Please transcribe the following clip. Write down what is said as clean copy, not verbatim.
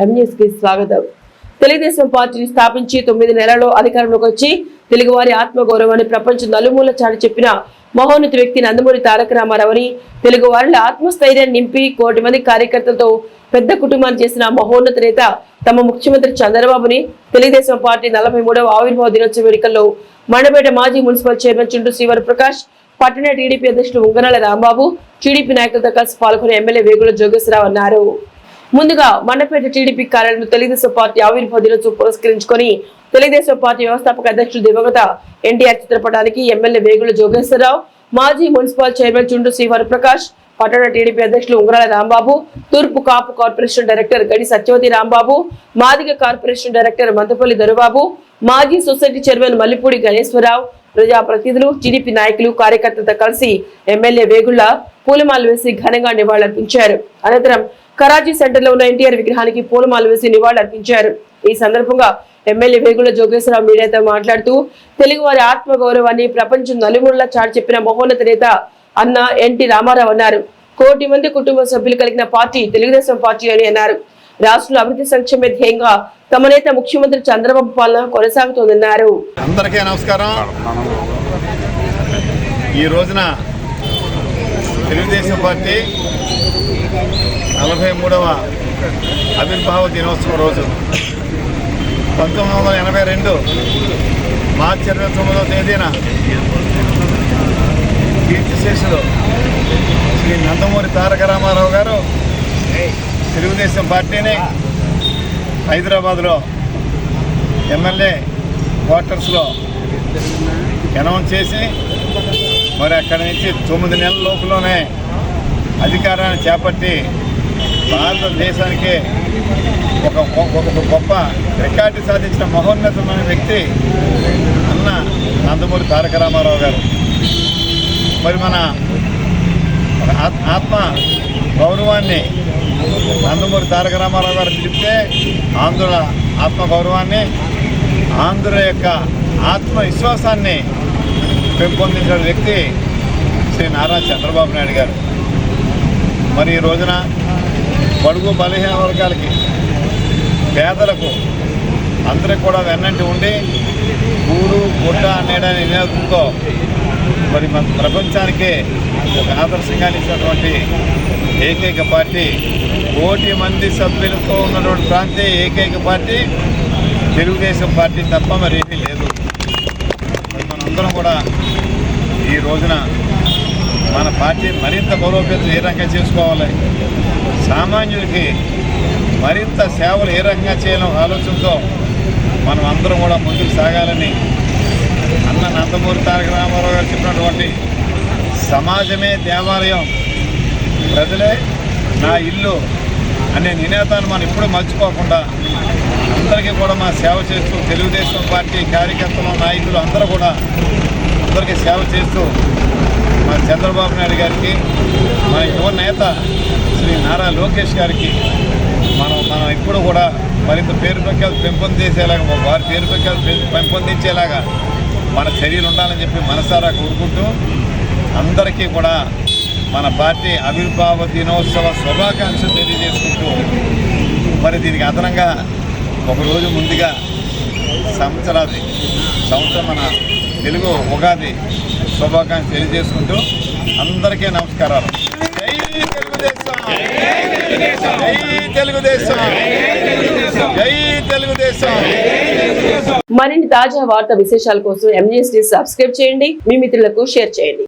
M News కి స్వాగతం. తెలుగుదేశం పార్టీని స్థాపించి 9 నెలల్లో అధికారంలోకి వచ్చి తెలుగువారి ఆత్మగౌరవాన్ని ప్రపంచం నలుమూల చాటి చెప్పిన మహోన్నత వ్యక్తి నందమూరి తారక రామారావుని తెలుగు వారిలో ఆత్మస్థైర్యాన్ని నింపి కోటి మంది కార్యకర్తలతో పెద్ద కుటుంబాన్ని చేసిన మహోన్నత నేత తమ ముఖ్యమంత్రి చంద్రబాబుని తెలుగుదేశం పార్టీ 43వ ఆవిర్భావ దినోత్సవ వేడుకల్లో మండపేట మాజీ మున్సిపల్ చైర్మన్ చుంటూ శ్రీవర ప్రకాష్, పట్టణ టీడీపీ అధ్యక్షుడు ఉంగరాల రాంబాబు, టీడీపీ నాయకులతో కలిసి పాల్గొని ఎమ్మెల్యే వేగుల జోగేశ్వరరావు అన్నారు. ముందుగా మండపేట టీడీపీ కార్యాలయంలో తెలుగుదేశం పార్టీ ఆవిర్భావ దినోత్సవం పురస్కరించుకొని తెలుగుదేశం పార్టీ వ్యవస్థాపక అధ్యక్షుడు దివంగత ఎన్టీఆర్ చిత్రపటానికి ఎమ్మెల్యే వేగుల జోగేశ్వరరావు, మాజీ మున్సిపల్ చైర్మన్ చుంటూ శ్రీవర ప్రకాష్, పట్టణ టీడీపీ అధ్యక్షులు ఉంగరాల రాంబాబు, తూర్పు కాపు కార్పొరేషన్ డైరెక్టర్ గడి సత్యవతి రాంబాబు, మాదిగ కార్పొరేషన్ డైరెక్టర్ మందపల్లి దొరబాబు, మాజీ సొసైటీ చైర్మన్ మల్లిపూడి గణేశ్వరరావు, ప్రజాప్రతినిధులు, టీడీపీ నాయకులు, కార్యకర్తలతో కలిసి ఎమ్మెల్యే వేగుళ్ల పూలమాల వేసి ఘనంగా నివాళులర్పించారు. అనంతరం కరాచీ సెంటర్ లో ఉన్న ఎన్టీఆర్ విగ్రహానికి పూలమాల వేసి నివాళులర్పించారు. ఈ సందర్భంగా ఎమ్మెల్యే వేగుళ్ల జోగేశ్వరరావు మీడియాతో మాట్లాడుతూ తెలుగు వారి ఆత్మ గౌరవాన్ని ప్రపంచం నలుమూలలా చాటి చెప్పిన మహోన్నత నేత అన్న ఎన్టీ రామారావు అన్నారు. కోటి మంది కుటుంబ సభ్యులు కలిగిన పార్టీ తెలుగుదేశం పార్టీ అని అన్నారు. రాష్ట్రంలో అభివృద్ధి సంక్షేమ ధ్యేయంగా తమ నేత ముఖ్యమంత్రి చంద్రబాబు పాలన కొనసాగుతోందన్నారు. అందరికీ నమస్కారం. ఈ రోజున తెలుగుదేశం పార్టీ 43వ ఆవిర్భావ దినోత్సవం రోజు 1982 మార్చి 29వ తేదీన కీర్తిశేషులు శ్రీ నందమూరి తారక రామారావు గారు తెలుగుదేశం పార్టీని హైదరాబాద్లో ఎమ్మెల్యే క్వార్టర్స్లో అనౌన్స్ చేసి మరి అక్కడి నుంచి 9 నెలల లోపులోనే అధికారాన్ని చేపట్టి భారతదేశానికి ఒక గొప్ప రికార్డు సాధించిన మహోన్నతమైన వ్యక్తి అన్న నందమూరి తారక రామారావు గారు. మరి మన ఆత్మ గౌరవాన్ని నందమూరి తారక రామారావు గారు పిలిపితే ఆంధ్రుల ఆత్మ గౌరవాన్ని, ఆంధ్రుల యొక్క ఆత్మవిశ్వాసాన్ని పెంపొందించిన వ్యక్తి శ్రీ నారా చంద్రబాబు నాయుడు గారు. మరి ఈ రోజున బడుగు బలహీన వర్గాలకి, పేదలకు అందరికి కూడా వెన్నంటి ఉండి గూడు గుడ్డ అనేడని నినాదంతో మరి మన ప్రపంచానికే ఒక ఆదర్శంగా ఇచ్చినటువంటి ఏకైక పార్టీ, కోటి మంది సభ్యులతో ఉన్నటువంటి ప్రాంతీయ ఏకైక పార్టీ తెలుగుదేశం పార్టీ తప్ప మరి ఏమీ లేదు. మనందరం కూడా ఈ రోజున మన పార్టీ మరింత బలోపేతం ఏ రకంగా చేసుకోవాలి, సామాన్యుడికి మరింత సేవలు ఏ రకంగా చేయాలో ఆలోచనతో మనం అందరం కూడా ముందుకు సాగాలని అన్న నందమూరి తారక రామారావు గారు చెప్పినటువంటి సమాజమే దేవాలయం, ప్రజలే నా ఇల్లు అనే నినాదాన్ని మనం ఎప్పుడూ మర్చిపోకుండా అందరికీ కూడా మా సేవ చేస్తూ తెలుగుదేశం పార్టీ కార్యకర్తలు, నాయకులు అందరూ కూడా అందరికీ సేవ చేస్తూ మన చంద్రబాబు నాయుడు గారికి, మన యువ నేత శ్రీ నారా లోకేష్ గారికి మనం ఇప్పుడు కూడా మరింత పేరు ప్రఖ్యాలు పెంపొందించేలాగా, వారి పేరు ప్రఖ్యాలు పెంపొందించేలాగా మన చర్యలు ఉండాలని చెప్పి మనసారా కోరుకుంటూ అందరికీ కూడా మన పార్టీ ఆవిర్భావ దినోత్సవ శుభాకాంక్షలు తెలియజేసుకుంటూ మరి దీనికి అదనంగా ఒకరోజు ముందుగా సంవత్సరం మన తెలుగు ఉగాది శుభాకాంక్షలు తెలియజేసుకుంటూ అందరికీ నమస్కారాలు. జై తెలుగుదేశం, జై తెలుగుదేశం, జై తెలుగుదేశం. మరిన్ని తాజా వార్తా విశేషాల కోసం ఎంన్యూస్ సబ్స్క్రైబ్ చేయండి, మీ మిత్రులకు షేర్ చేయండి.